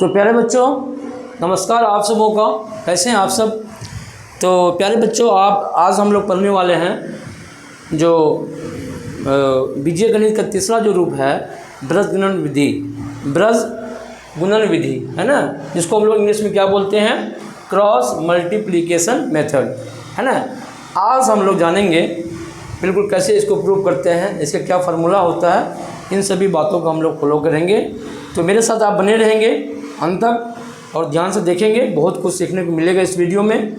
तो प्यारे बच्चों नमस्कार आप सबों का, कैसे हैं आप सब। तो प्यारे बच्चों आज हम लोग पढ़ने वाले हैं जो बीजीय गणित का तीसरा जो रूप है ब्रज गुणन विधि। ब्रज गुणन विधि है ना, जिसको हम लोग इंग्लिश में क्या बोलते हैं, क्रॉस मल्टीप्लिकेशन मेथड है ना। आज हम लोग जानेंगे बिल्कुल कैसे इसको प्रूव करते हैं, इसका क्या फार्मूला होता है, इन सभी बातों को हम लोग फॉलो करेंगे। तो मेरे साथ आप बने रहेंगे अंत तक और ध्यान से देखेंगे, बहुत कुछ सीखने को मिलेगा इस वीडियो में।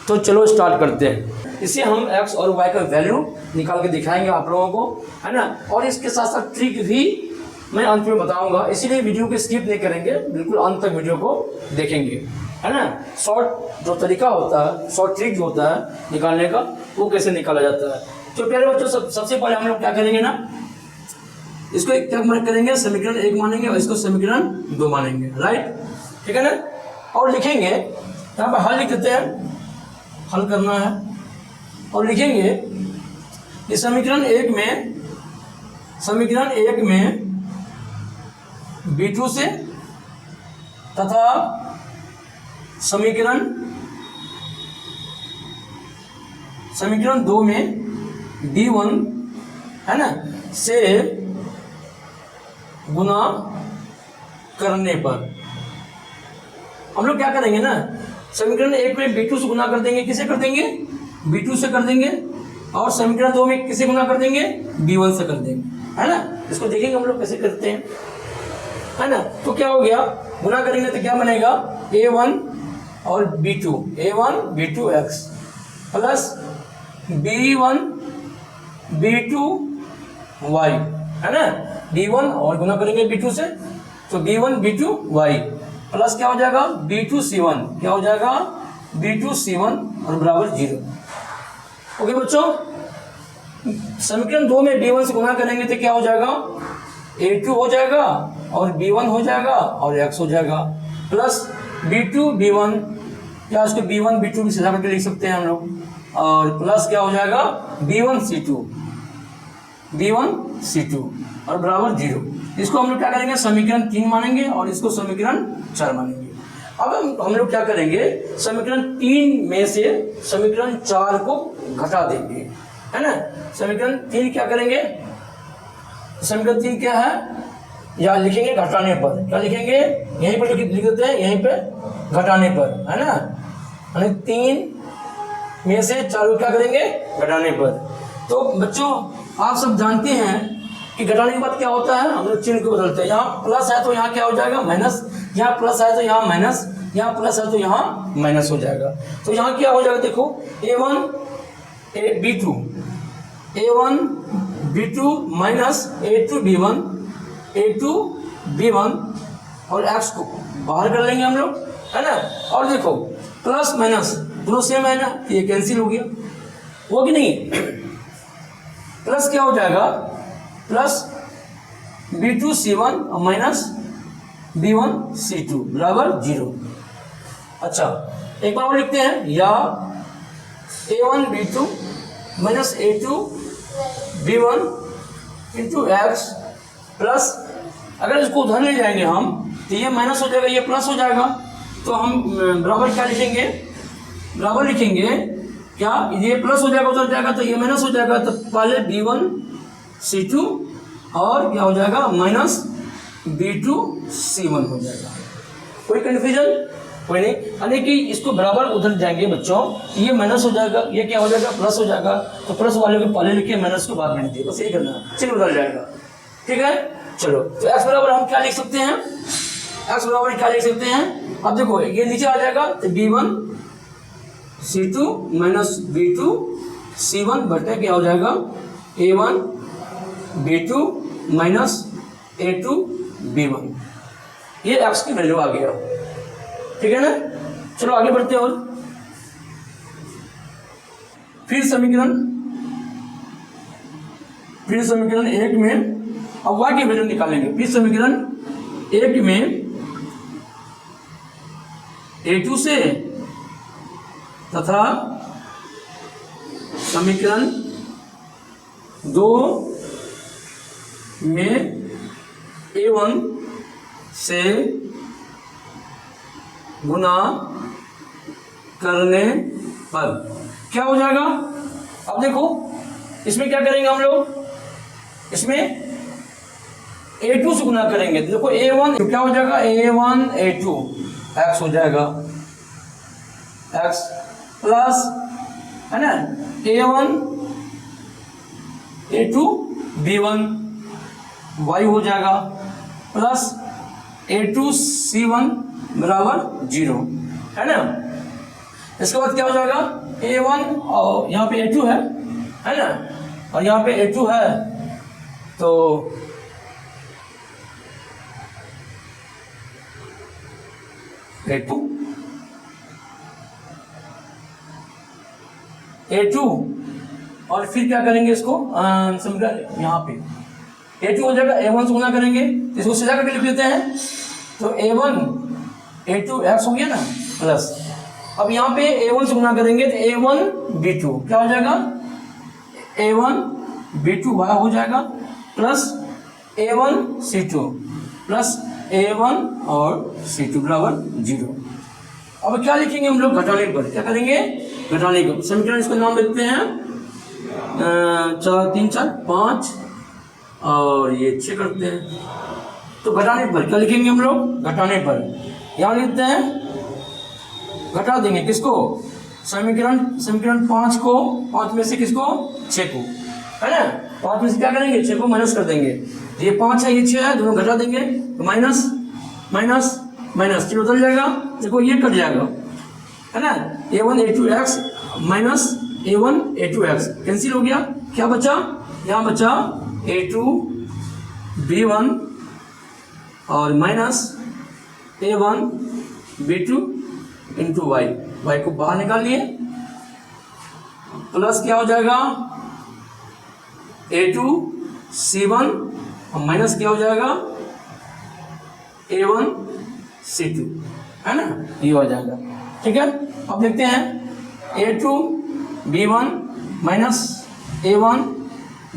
तो चलो स्टार्ट करते हैं। इसे हम x और y का वैल्यू निकाल के दिखाएंगे आप लोगों को, है ना। और इसके साथ साथ ट्रिक भी मैं अंत में बताऊंगा, इसीलिए वीडियो को स्किप नहीं करेंगे, बिल्कुल अंत तक वीडियो को देखेंगे, है ना। शॉर्ट जो तरीका होता है, शॉर्ट ट्रिक जो होता है निकालने का, वो कैसे निकाला जाता है। तो प्यारे बच्चों सबसे पहले हम लोग क्या करेंगे ना, इसको क्या करेंगे, समीकरण 1 मानेंगे और इसको समीकरण 2 मानेंगे, राइट, ठीक है ना। और लिखेंगे यहाँ पर हल लिख देते हैं, हल करना है और लिखेंगे कि समीकरण 1 में B2 से तथा समीकरण 2 में B1 है ना से गुना करने पर हम लोग क्या करेंगे ना, समीकरण 1 में B2 से गुना कर देंगे, किसे कर देंगे, B2 से कर देंगे। और समीकरण 2 में किसे गुना कर देंगे, B1 से कर देंगे, है ना। इसको देखेंगे हम लोग कैसे करते हैं, है ना। तो क्या हो गया, गुना करेंगे तो क्या बनेगा, A1 और B2, A1 B2 x plus B1 B2 y, है ना। B1 और गुना करेंगे B2 से, तो B1 B2 y प्लस क्या हो जाएगा, B2 C1, क्या हो जाएगा, B2 C1 और बराबर 0। ओके बच्चों, समीकरण 2 में B1 से गुना करेंगे तो क्या हो जाएगा, A2 हो जाएगा और B1 हो जाएगा और x हो जाएगा, प्लस B2 B1, या इसको B1 B2 भी सीधा करके लिख सकते हैं हम लोग, और प्लस क्या हो जाएगा B1 C2 और बराबर 0। इसको हम लोग क्या करेंगे, समीकरण 3 मानेंगे और इसको समीकरण 4 मानेंगे। अब हम लोग क्या करेंगे, समीकरण 3 में से समीकरण 4 को घटा देंगे, है ना। समीकरण 3 क्या करेंगे, समीकरण 3 क्या है, या लिखेंगे घटाने पर, क्या लिखेंगे, यहीं पर लिख देते हैं, यहीं पे घटाने पर, है ना। 3 में से 4 को क्या करेंगे, घटाने पर। तो बच्चों आप सब जानते हैं कि घटाने के बाद क्या होता है, हम लोग चिन्ह को बदलते हैं। यहाँ प्लस है तो यहाँ क्या हो जाएगा, माइनस, यहाँ प्लस है तो यहाँ माइनस, यहाँ प्लस है तो यहाँ माइनस हो जाएगा। तो यहाँ क्या हो जाएगा, देखो A1 B2 minus A2 B1 और x को बाहर कर लेंगे हम लोग, है ना। और देखो प्लस माइनस दोनों सेम है ना, ये कैंसिल हो गया, वो कि नहीं। प्लस क्या हो जाएगा, प्लस B2 C1 और माइनस B1 C2 बराबर 0। अच्छा एक बार और लिखते हैं, या A1 B2 minus A2 B1 into x plus, अगर इसको उधर ले जाएंगे हम तो ये माइनस हो जाएगा, ये प्लस हो जाएगा, तो हम बराबर क्या लिखेंगे, बराबर लिखेंगे क्या, ये प्लस हो जाएगा, उधर जाएगा तो ये माइनस हो जाएगा, तो पहले B1 C2 और क्या हो जाएगा माइनस B2 C1 हो जाएगा। कोई कन्फ्यूजन, कोई नहीं। यानी कि इसको बराबर उधर जाएंगे बच्चों, ये माइनस हो जाएगा, ये क्या हो जाएगा, प्लस हो जाएगा, तो प्लस वाले को पहले लिखिए, माइनस को बाद में लिखिए, बस यही करना है, चिन्ह बदल जाएगा, ठीक है। चलो तो x बराबर हम क्या लिख सकते हैं, x बराबर क्या लिख सकते हैं, अब देखो ये नीचे आ जाएगा तो B1 C2 minus B2 C1 बटे क्या हो जाएगा, A1 B2 minus A2 B1, ये x की वैल्यू आ गया, ठीक है ना। चलो आगे बढ़ते हैं। और फिर समीकरण 1 में अब y की वैल्यू निकालेंगे। फिर समीकरण 1 में A2 से तथा समीकरण 2 में A1 से गुना करने पर क्या हो जाएगा? अब देखो इसमें क्या करेंगे हम लोग, इसमें A2 से गुना करेंगे तो देखो A1 तो क्या हो जाएगा, A1 A2 x हो जाएगा, x प्लस है ना A1 A2 B1 y हो जाएगा प्लस A2 C1 बराबर 0 है ना। इसके बाद क्या हो जाएगा, A1 और यहाँ पे A2 है ना, और यहाँ पे A2 है तो A2 और फिर क्या करेंगे इसको समीकरण यहाँ पे A2 हो जाएगा, A1 से गुना करेंगे तो इसको सीधा करके लिख लेते हैं तो A1 A2 x हो गया ना प्लस, अब यहाँ पे A1 से गुना करेंगे तो A1 B2 क्या हो जाएगा, A1 B2 y हो जाएगा plus A1 C2 plus A1 और C2 बराबर 0। अब क्या लिखेंगे हम लोग, घटाने पर क्या करेंगे, घटाने का समीकरण इसको नाम देते हैं 4 3 4 5 और ये 6 करते हैं। तो घटाने पर क्या लिखेंगे हम लोग, घटाने पर यहाँ लिखते हैं, घटा देंगे किसको, समीकरण 5 को, 5 में से किसको, 6 को है ना, 5 में से क्या करेंगे 6 को माइनस कर देंगे, ये 5 है ये 6 है, दोनों घटा देंगे तो माइनस माइनस माइनस चिन्ह बदल जाएगा, देखो ये कट जाएगा है ना, A1 A2x minus A1 A2x cancel हो गया, क्या बचा, यहाँ बचा A2 B1 और minus A1 B2 into Y, Y को बाहर निकाल लिए प्लस क्या हो जाएगा A2 C1 और माइनस क्या हो जाएगा A1 C2 है ना, ये हो जाएगा ठीक है। अब देखते हैं A2 B1 minus A1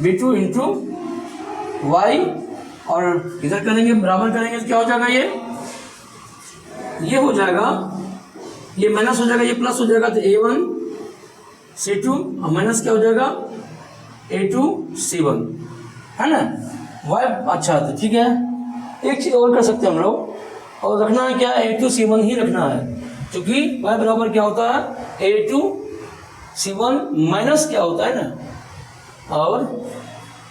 B2 into Y और इधर करेंगे बराबर करेंगे तो क्या हो जाएगा, ये हो जाएगा, ये माइनस हो जाएगा, ये प्लस हो जाएगा तो A1 C2 और माइनस क्या हो जाएगा A2 C1 है ना, वाई अच्छा तो ठीक है। एक चीज़ और कर सकते हैं हम लोग, और रखना है क्या, A2 C1 ही रखना है क्योंकि y बराबर क्या होता है A2 C1 माइनस क्या होता है ना, और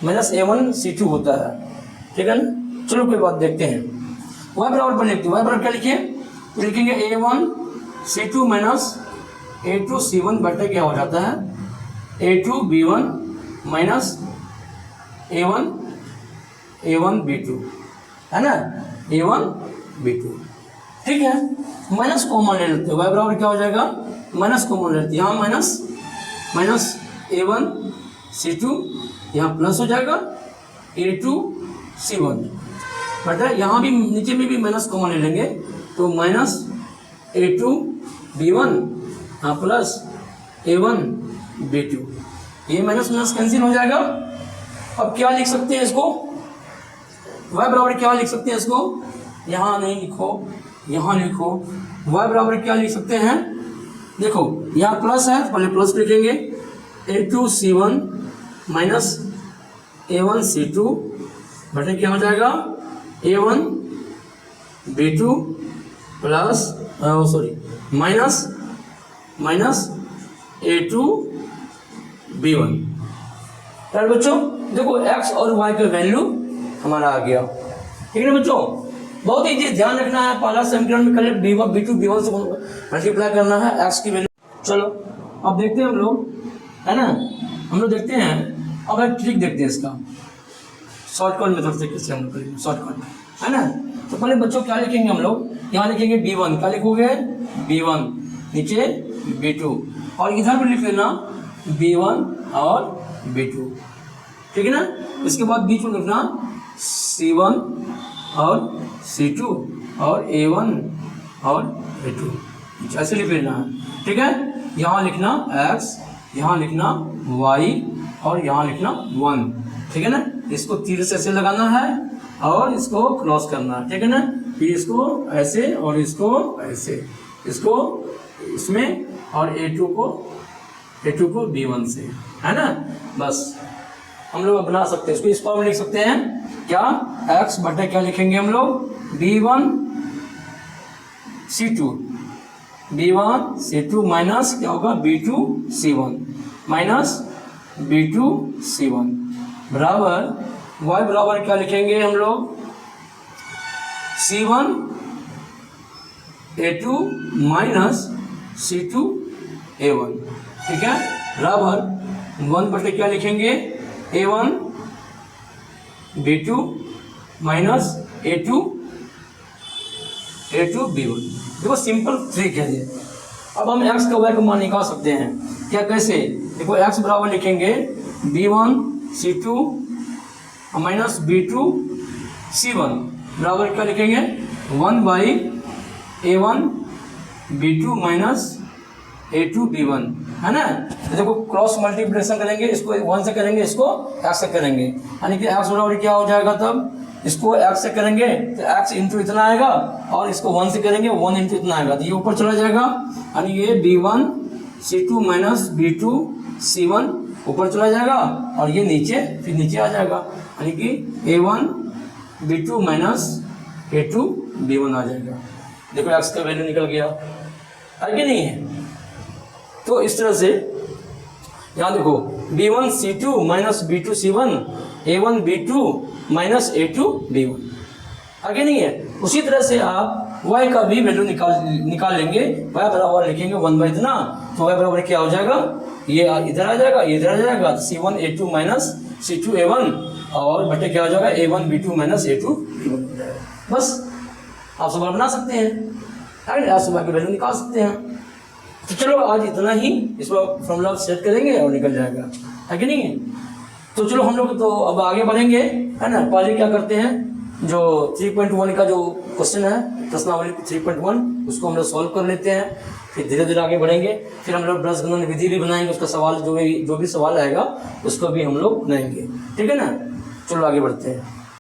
माइनस A1 C2 होता है ठीक है ना। चलो कोई बात देखते हैं, y बराबर पर लिखते हैं, y बराबर क्या लिखिए, तो लिखेंगे A1 C2 minus A2 C1 बटे क्या हो जाता है A2 B1 minus A1 B2 है ना, A1 B2 ठीक है। माइनस कॉमन ले लेते हैं, y बराबर क्या हो जाएगा, माइनस कॉमन ले लेते हैं, यहाँ माइनस A1 C2 यहाँ प्लस हो जाएगा A2 C1 बटा, यहाँ भी नीचे में भी माइनस कॉमन ले लेंगे तो माइनस A2 B1 यहाँ प्लस A1 B2, ये माइनस माइनस कैंसिल हो जाएगा। अब क्या लिख सकते हैं इसको, y बराबर क्या लिख सकते हैं इसको, यहाँ नहीं लिखो यहाँ लिखो, y बराबर क्या लिख सकते हैं, देखो यहाँ प्लस है तो पहले प्लस लिखेंगे A2 C1 minus A1 C2 बटे क्या हो जाएगा A1 B2 plus minus A2 B1। यार बच्चों देखो x और y का वैल्यू हमारा आ गया ठीक है ना बच्चों, बहुत ही ध्यान रखना है, पहला समीकरण में कल B2 B1 से मल्टीप्लाई करना है x की वैल्यू। चलो अब देखते हैं हम लोग है ना, हम लोग देखते हैं, अब एक ट्रिक देखते हैं इसका, शॉर्टकट मेथड से कैसे हम लोग करेंगे शॉर्टकट है ना। तो पहले बच्चों क्या लिखेंगे हम लोग, यहाँ लिखेंगे B1, क्या लिखोगे B1 नीचे B2 और इधर भी लिख लेना B1 और B2 ठीक है ना। इसके बाद बीच में लिखना C1 और C2 और A1 और A2 ऐसे लिख लेना है ठीक है। यहाँ लिखना x, यहाँ लिखना y और यहाँ लिखना 1 ठीक है ना। इसको तीर से ऐसे लगाना है और इसको क्रॉस करना है ठीक है ना, फिर इसको ऐसे और इसको ऐसे इसको इसमें और A2 को B1 से, है ना। बस हम लोग बना सकते हैं इसको, इस फॉर्म में लिख सकते हैं क्या, x बटे क्या लिखेंगे हम लोग, B1 C2 माइनस क्या होगा B2 C1 minus B2 C1 बराबर y बराबर क्या लिखेंगे हम लोग, C1 A2 minus C2 A1, ठीक है, बराबर 1 बटे क्या लिखेंगे, A1 B2 minus A2 B1। देखो सिंपल ट्रिक है ये। अब हम x का y का मान निकाल सकते हैं क्या, कैसे, देखो x बराबर लिखेंगे B1 C2 minus B2 C1 बराबर क्या लिखेंगे 1 by A1 B2 minus A2 B1, है ना। तो देखो क्रॉस मल्टीप्लिकेशन करेंगे, इसको 1 से करेंगे, इसको x से करेंगे, यानी कि x बराबर क्या हो जाएगा, तब इसको x से करेंगे तो x इंटू इतना आएगा, और इसको 1 से करेंगे 1 इंटू इतना आएगा, तो ये ऊपर चला जाएगा, यानी ये B1 C2 minus B2 C1 ऊपर चला जाएगा, और ये नीचे फिर नीचे आ जाएगा, यानी कि A1 B2 minus A2 B1 आ जाएगा। देखो x का वैल्यू निकल गया, है कि नहीं है। तो इस तरह से यहाँ देखो B1 C2 minus B2 C1 A1 B2 minus A2 B1, आगे नहीं है। उसी तरह से आप y का भी वैल्यू निकाल लेंगे, y बराबर लिखेंगे 1 बाई इतना, तो y बराबर क्या हो जाएगा, ये इधर आ जाएगा, ये इधर आ जाएगा, C1 A2 minus C2 A1 और बटे क्या हो जाएगा A1 B2 minus A2 B1। बस आप सवाल बना सकते हैं, आप सवाल की वैल्यू निकाल सकते हैं। तो चलो आज इतना ही, इसमें फॉर्मूला सेट करेंगे और निकल जाएगा, है कि नहीं। तो चलो हम लोग तो अब आगे बढ़ेंगे, है ना। पहले क्या करते हैं, जो 3.1 का जो क्वेश्चन है प्रश्नावली 3.1 उसको हम लोग सॉल्व कर लेते हैं, फिर धीरे धीरे आगे बढ़ेंगे। फिर हम लोग ब्रश गणन विधि भी बनाएंगे, उसका सवाल जो भी सवाल आएगा उसको भी हम लोग बनाएंगे, ठीक है ना। चलो आगे बढ़ते हैं।